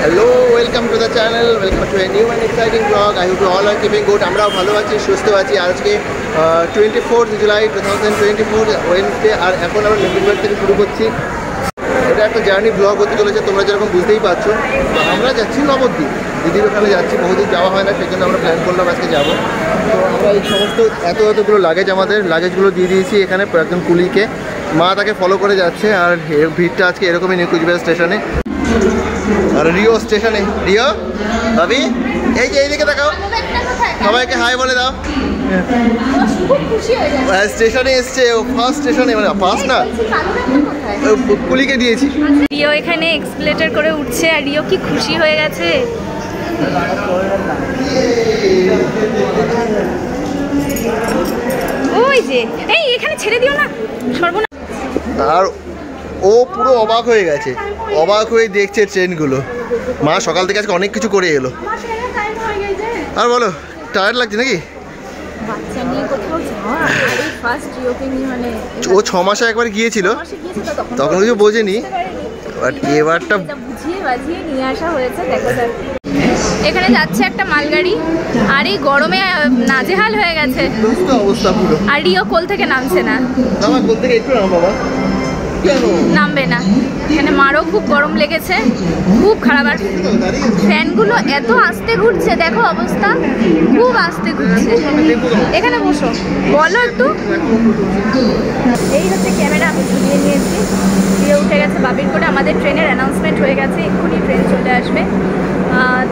Hello, welcome to the channel. Welcome to a new and exciting vlog. I hope you all are keeping good. আমরাও ভালো আছি, সুস্থ আছি। আজকে 24 July 2024 Wednesday, আর এখন আমরা নভেম্বর থেকে শুরু করছি। এটা একটা জার্নি ব্লগ হতে চলেছে, তোমরা যেরকম বুঝতেই পারছো। তো আমরা যাচ্ছি নবদ্বীপ, দিদির ওখানে যাচ্ছি। বহুদিন যাওয়া হয় না, সেই জন্য আমরা প্ল্যান করলাম আজকে যাবো। তো আমরা এই সমস্ত এতগুলো লাগেজ, আমাদের লাগেজগুলো দিয়ে দিয়েছি এখানে একজন কুলিকে। মা তাকে ফলো করে যাচ্ছে, আর ভিড়টা আজকে এরকমই নিউ কুচবিহার স্টেশনে আর রিও স্টেশনে। রিও ভাবি, এই যে এইদিকে দেখাও, সবাইকে হাই বলে দাও। স্টেশনে এসছে ও, ফার্স্ট স্টেশনে, মানে ফার্স্ট না, কুলিকে দিয়েছি। রিও এখানে এক্সপ্লেটার করে উঠছে, আর রিও কি খুশি হয়ে গেছে। ওই যে, এই এখানে ছেড়ে দিও না, সর্বনাশ। আর ও পুরো অবাক হয়ে গেছে, অবাক হয়ে দেখছে ট্রেনগুলো। মা সকাল থেকে আজকে অনেক কিছু করে এলো। আর বলো, টায়ার্ড লাগছে নাকি? ও 6 মাসে একবার গিয়েছিল, তখন কিছু বোঝেনি, বাট এবারটা বুঝিয়ে বাজিয়ে নিয়ে আসা হয়েছে। দেখো এখানে যাচ্ছে একটা মালগাড়ি, আর এই গরমে নাজেহাল হয়ে গেছে অবস্থা পুরো। আর রিও কোল থেকে নামছে না। কোল থেকে একটু নাম বাবা, নামবে না। এখানে মারও খুব গরম লেগেছে, খুব খারাপ। আর ফ্যানগুলো এত আস্তে ঘুরছে, দেখো অবস্থা, খুব আস্তে ঘুরছে। এখানে বসো, বলো একটু। এই হচ্ছে ক্যামেরা, আমি ঝুলিয়ে নিয়েছি। দিয়ে উঠে গেছে বাবির করে। আমাদের ট্রেনের অ্যানাউন্সমেন্ট হয়ে গেছে, এক্ষুনি ট্রেন চলে আসবে।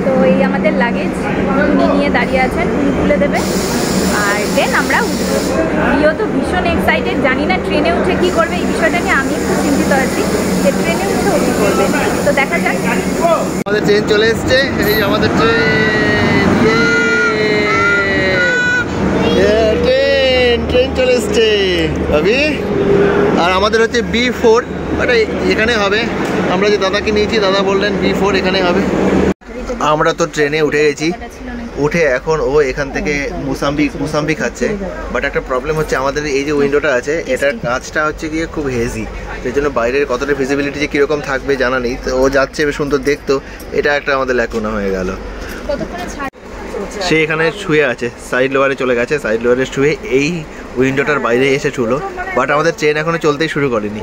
তো এই আমাদের লাগেজ উনি নিয়ে দাঁড়িয়ে আছেন, উনি তুলে দেবে, আর দেন আমরা উঠবো। রিও তো ভীষণ এক্সাইটেড, জানি না ট্রেনে উঠে কী করবে। এই বিষয়টা নিয়ে আমি একটু চিন্তিত আছি যে ট্রেনে উঠে ও কী করবে। তো দেখা যাক। আমাদের ট্রেন চলে এসছে, এই আমাদের ট্রেন চলে এসছে ভাবি। আর আমাদের হচ্ছে B4, বাট এখানে হবে। আমরা যে দাদাকে নিয়েছি, দাদা বললেন B4 এখানে হবে। আমরা তো ট্রেনে উঠে গেছি, উঠে এখন ও এখান থেকে মুসাম্বি খাচ্ছে। বাট একটা প্রবলেম হচ্ছে, আমাদের এই যে উইন্ডোটা আছে, এটার কাঁচটা হচ্ছে গিয়ে খুব হেজি, সেই জন্য বাইরের কতটা ভিজিবিলিটি যে কীরকম থাকবে জানা নেই। তো ও যাচ্ছে বেশ সুন্দর দেখতো, এটা একটা আমাদের ল্যাকুনা হয়ে গেল। সে এখানে শুয়ে আছে, সাইড লোয়ারে চলে গেছে, সাইড লোয়ারে শুয়ে এই উইন্ডোটার বাইরে এসে শুলো। বাট আমাদের ট্রেন এখনো চলতেই শুরু করেনি।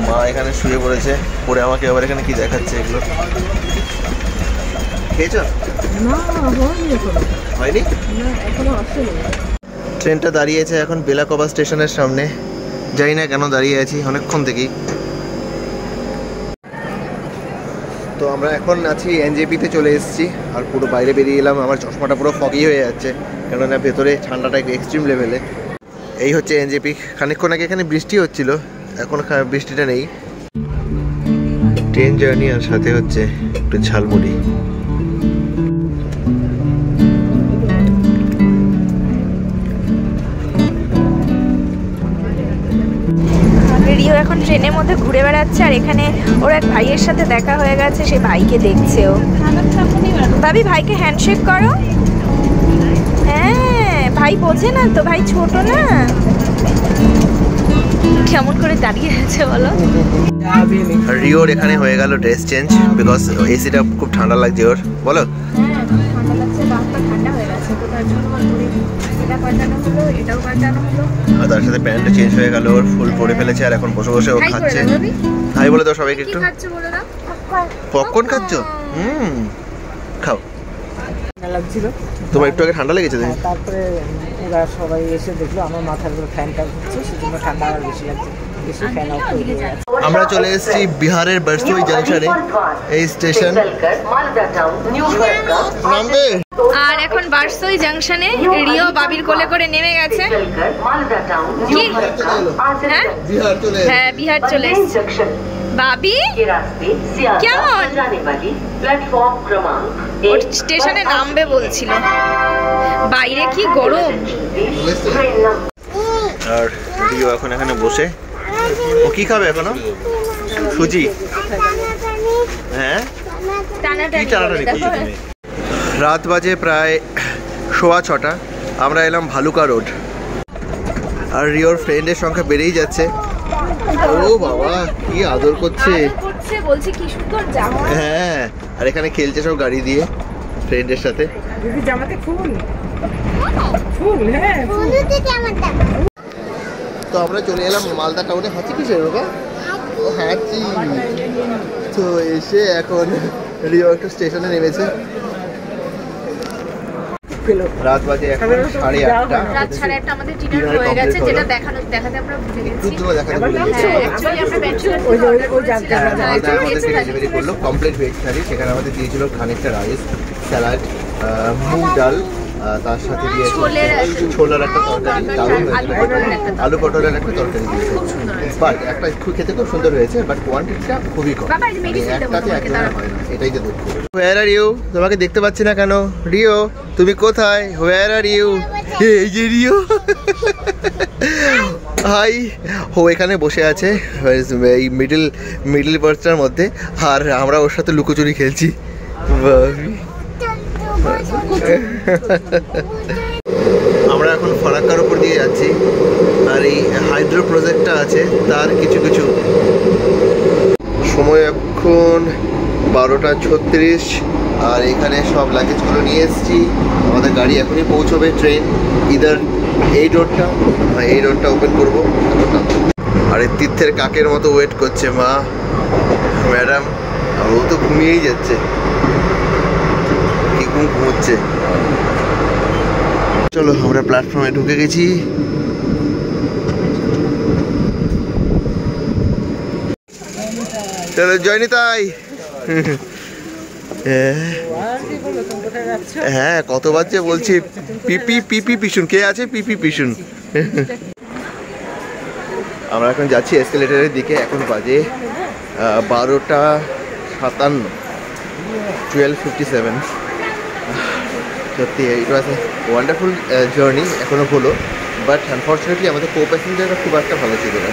মা এখানে শুয়ে পড়েছে, পরে আমাকে আবার এখানে কি দেখাচ্ছে এগুলো। খেয়েছো? হয়নি? ট্রেনটা দাঁড়িয়েছে এখন বেলাকোবা স্টেশনের সামনে। জানি না কেন দাঁড়িয়ে আছি অনেকক্ষণ থেকেই। তো আমরা এখন আছি NJP-তে চলে এসেছি, আর পুরো বাইরে বেরিয়ে এলাম। আমার চশমাটা পুরো ফগি হয়ে যাচ্ছে, কেননা ভেতরে ঠান্ডাটা একটু এক্সট্রিম লেভেলে। এই হচ্ছে NJP। খানিকক্ষণ আগে এখানে বৃষ্টি হচ্ছিল, এখন বৃষ্টিটা নেই। ট্রেন জার্নি আর সাথে হচ্ছে একটু ঝালমুড়ি। রিও এখন ট্রেনের মধ্যে ঘুরে বেড়াচ্ছে, আর এখানে ওর এক ভাইয়ের সাথে দেখা হয়ে গেছে, সেই ভাইকে দেখছে ও। ভাবি, ভাইকে হ্যান্ডশেক করো। হ্যাঁ, ভাই বোঝে না তো, ভাই ছোট না। কেমন করে দাঁড়িয়ে আছে বলো। রিওর এখানে হয়ে গেল ড্রেস চেঞ্জ, বিকজ এসিটা খুব ঠান্ডা লাগছে ওর। বলো। আর তার সাথে প্যান্টটা চেঞ্জ হয়ে গেল, ওর ফুল পরে ফেলেছে, আর এখন বসে বসে ও খাচ্ছে। হাই বলে দাও সবাইকে একটু। পপকর্ন খাচ্ছ? খাও। তোমার একটু আগে ঠান্ডা লেগেছে? তারপরে ওরা সবাই এসে দেখলো আমার মাথার উপর ফ্যানটা ঘুরছে, সেজন্য ঠান্ডা আর বেশি লাগছে। আমরা চলে এসেছি বিহারের বারসোই জাংশনে। এই স্টেশন নামবে। আর এখন বারসোই জাংশনে রিও বাবির কোলে করে নেমে গেছে। কি? হ্যাঁ, বিহার চলে এসেছে। বাবি কেমন? স্টেশনে নামবে বলছিল, বাইরে কি গরম। আর রিও এখন এখানে বসে, ও কি খাবে এখনো? সুজি। হ্যাঁ, রাত বাজে প্রায় 6:15। আমরা এলাম ভালুকা রোড, আর রিওর ফ্রেন্ডের সংখ্যা বেড়েই যাচ্ছে। ও বাবা, কি আদর করছে, বলছি কি সুন্দর জামা। হ্যাঁ, আর এখানে খেলছে সব গাড়ি দিয়ে ফ্রেন্ডের সাথে। দিদি জামাতে ফুল ফুল, হ্যাঁ তো আমরা চলে এলাম মালদা টাউনে। হাঁচি কিসের বাবা? ও হাঁচি। তো এসে এখন রিও একটা স্টেশনে নেমেছে। রাত বাজে এখন 8:30। রাত 8:30 আমাদের ডিনার হয়ে গেছে, যেটা দেখাতে আমরা ভুলে গেছি। দেখাতে ভুলে গেছি। অ্যাকচুয়ালি আমরা ব্যাচেলর ডেলিভারি করলো কমপ্লিট ভেজ থালি। সেখানে আমাদের দিয়েছিল খানিকটা রাইস, স্যালাড, মুগ ডাল, তার সাথে দিয়েছে ছোলার একটা তরকারি, দারুণ হয়েছিল, আলু পটলের একটা তরকারি দিয়েছে। বাট একটা খেতে খুব সুন্দর হয়েছে, বাট কোয়ান্টিটিটা খুবই কম, একটাতে একদম হয় না, এটাই যে দুঃখ। হোয়ার আর ইউ? তোমাকে দেখতে পাচ্ছি না কেন? রিও তুমি কোথায়? হোয়ার আর ইউ? এই যে রিও। হাই। ও এখানে বসে আছে এই মিডল বার্থটার মধ্যে, আর আমরা ওর সাথে লুকোচুরি খেলছি। আমরা এখন ফারাক্কার উপর দিয়ে যাচ্ছি, আর এই হাইড্রো প্রজেক্টটা আছে তার কিছু কিছু। সময় এখন 12:36, আর এখানে সব লাগেজগুলো নিয়ে এসেছি। আমাদের গাড়ি এখনই পৌঁছবে, ট্রেন ইদার এই রোডটা ওপেন করবো। আর এই তীর্থের কাকের মতো ওয়েট করছে মা ম্যাডাম, আর ও তো ঘুমিয়েই যাচ্ছে, কি ঘুমোচ্ছে। চলো আমরা প্ল্যাটফর্মে ঢুকে গেছি। চলো জয়নিতাই। হ্যাঁ কতবার যে বলছি পিপি পিপি পিছুন, কে আছে পিপি পিছুন। আমরা এখন যাচ্ছি এসকেলেটরের দিকে। এখন বাজে 12:57, 12:57। সত্যি ইট ওয়াজ এ ওয়ান্ডারফুল জার্নি এখনও হলো, বাট আনফর্চুনেটলি আমাদের কো প্যাসেঞ্জাররা খুব একটা ভালো ছিল না।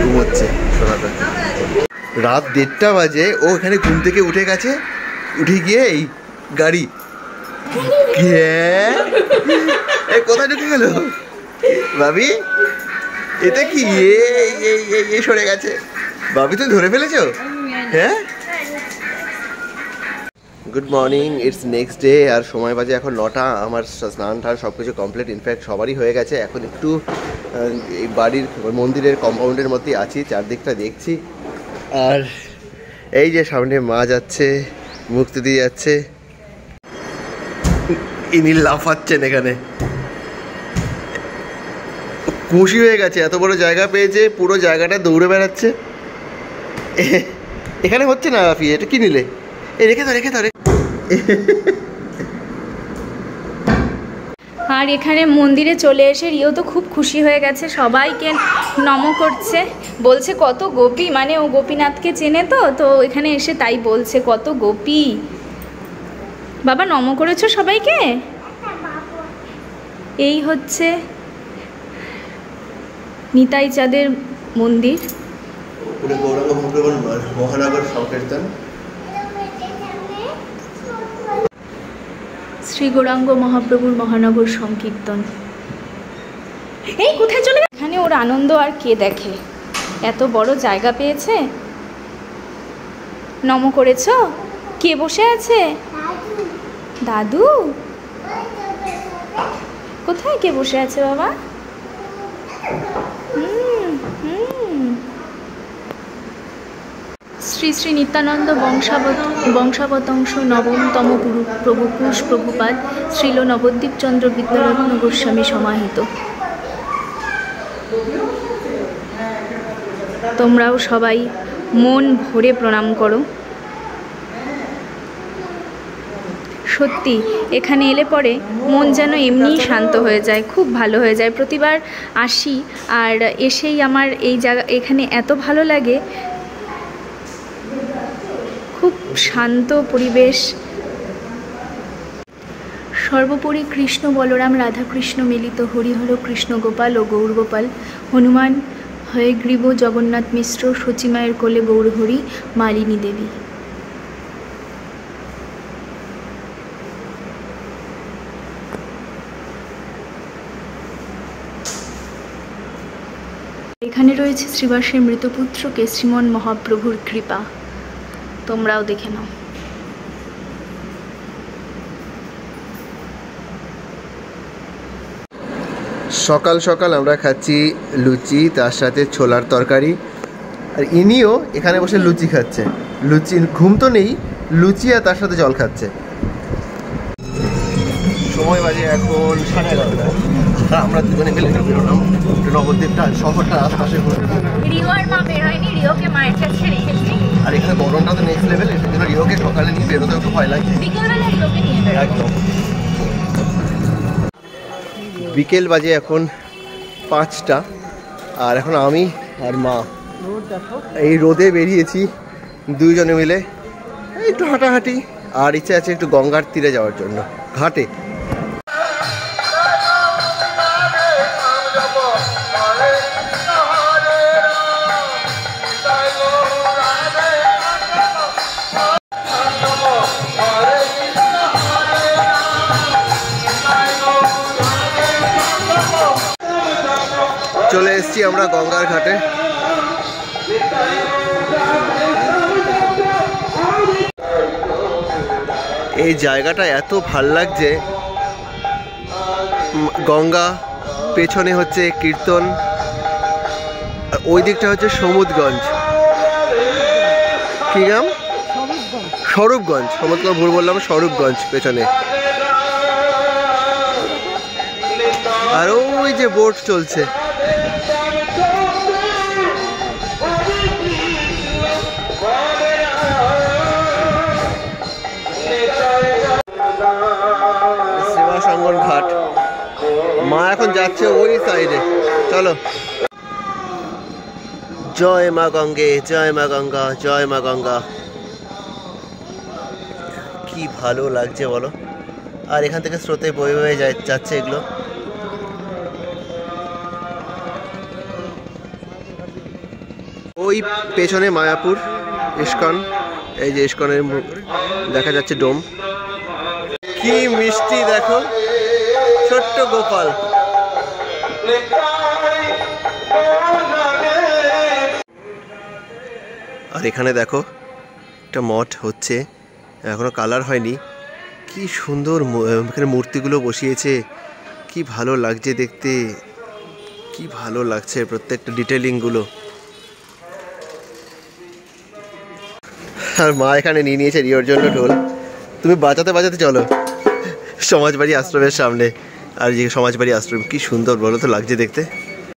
ঘুমোচ্ছে সোনাটা। রাত 1:30 বাজে, ও এখানে ঘুম থেকে উঠে গেছে, উঠে গিয়ে এই গাড়ি কোথায় ঢুকে গেল ভাবি? এটা কি এই সরে গেছে ভাবি, তুমি ধরে ফেলেছো? হ্যাঁ, good morning, it's next day. আর সময় বাজে এখন 9টা। আমার স্নান টান সব কিছু কমপ্লিট, ইনফ্যাক্ট সবারই হয়ে গেছে। এখন একটু এই বাড়ির মন্দিরের কম্পাউন্ডের মধ্যেই আছি, চারদিকটা দেখছি। আর এই যে সামনে মা যাচ্ছে, মুক্তি দিয়ে যাচ্ছে, ইনি লাফাচ্ছেন এখানে, খুশি হয়ে গেছে, এত বড় জায়গা পেয়েছে, পুরো জায়গাটা দৌড়ে বেড়াচ্ছে। এখানে হচ্ছে না রাফি, এটা কি নিলে? রেখে ধরে। আর এখানে মন্দিরে চলে এসে রিও তো খুব খুশি হয়ে গেছে, সবাইকে নম করছে, বলছে কত গোপী, মানে ও গোপীনাথকে চেনে তো এখানে এসে তাই বলছে কত গোপী। বাবা নম করেছো সবাইকে? এই হচ্ছে নিতাই চাঁদের মন্দির, মহানগর সংকীর্তন, শ্রী গৌরাঙ্গ মহাপ্রভুর মহানগর সংকীর্তন। এই কোথায় চলে গেছে? এখানে ওর আনন্দ আর কে দেখে, এত বড় জায়গা পেয়েছে। নম করেছো? কে বসে আছে? দাদু। কোথায় কে বসে আছে বাবা? শ্রী শ্রী নিত্যানন্দ বংশাবতংশ নবমতম গুরু প্রভু কুশ প্রভুপাদ শ্রীল নবদ্বীপচন্দ্র বিদ্যারত্ন গোস্বামী সমাহিত। তোমরাও সবাই মন ভরে প্রণাম করো। সত্যি এখানে এলে পরে মন যেন এমনিই শান্ত হয়ে যায়, খুব ভালো হয়ে যায়। প্রতিবার আসি আর এসেই আমার এই জায়গা এখানে এত ভালো লাগে, খুব শান্ত পরিবেশ। সর্বোপরি কৃষ্ণ বলরাম রাধাকৃষ্ণ মিলিত হরিহর কৃষ্ণ গোপাল ও গৌরগোপাল হনুমান হয়গ্রীব জগন্নাথ মিশ্র সচিমায়ের কোলে গৌরহরি মালিনী দেবী। এখানে রয়েছে শ্রীবাসের মৃতপুত্র কেশরিমন মহাপ্রভুর কৃপা, তোমরাও দেখে নাও। সকাল সকাল আমরা খাচ্ছি লুচি, তার সাথে ছোলার তরকারি, আর ইনিও এখানে বসে লুচি খাচ্ছে। লুচি, ঘুম তো নেই, লুচি আর তার সাথে জল খাচ্ছে। সময় বাজে এখন 11:30। আমরা দুজনে মিলে বেরোলাম নবদ্বীপটা শহরটা আশপাশে ঘুরে। রিও আর মা বের হয়নি, রিওকে মায়ের কাছে রেখেছি। আর এখানে গরমটা তো নেক্সট লেভেল, এর জন্য রিওকে সকালে নিয়ে বেরোতে একটু ভয় লাগছে। বিকেলবেলা রিওকে নিয়ে বেরোবো। একদম। বিকেল বাজে এখন 5টা, আর এখন আমি আর মা এই রোদে বেরিয়েছি দুইজনে মিলে একটু হাঁটাহাঁটি, আর ইচ্ছে আছে একটু গঙ্গার তীরে যাওয়ার জন্য, ঘাটে। চলে এসেছি আমরা গঙ্গার ঘাটে। এই জায়গাটা এত ভাল লাগছে, গঙ্গা, পেছনে হচ্ছে কীর্তন, ওই দিকটা হচ্ছে সমুদ্রগঞ্জ, কি নাম, স্বরূপগঞ্জ। সমুদ্র ভুল বললাম, স্বরূপগঞ্জ পেছনে। আর ওই যে বোট চলছে, শ্রীবাসঙ্গন ঘাট। মা এখন যাচ্ছে ওই সাইডে, চলো। জয় মা গঙ্গে, জয় মা গঙ্গা, জয় মা গঙ্গা। কি ভালো লাগছে বলো। আর এখান থেকে স্রোতে বয়ে বয়ে যাচ্ছে এগুলো। ওই পেছনে মায়াপুর ইস্কন, এই যে ইস্কনের দেখা যাচ্ছে ডোম। কি মিষ্টি দেখো, ছোট্ট গোপাল। আর এখানে দেখো একটা মঠ হচ্ছে, এখনো কালার হয়নি। কি সুন্দর এখানে মূর্তিগুলো বসিয়েছে, কি ভালো লাগছে দেখতে, কি ভালো লাগছে প্রত্যেকটা ডিটেলিংগুলো। আর মা এখানে নিয়ে নিয়েছে রিওর জন্য ঢোল। তুমি বাজাতে বাজাতে চলো সমাজবাড়ি আশ্রমের সামনে। আর যে সমাজবাড়ি আশ্রম কি সুন্দর বলো তো লাগছে দেখতে।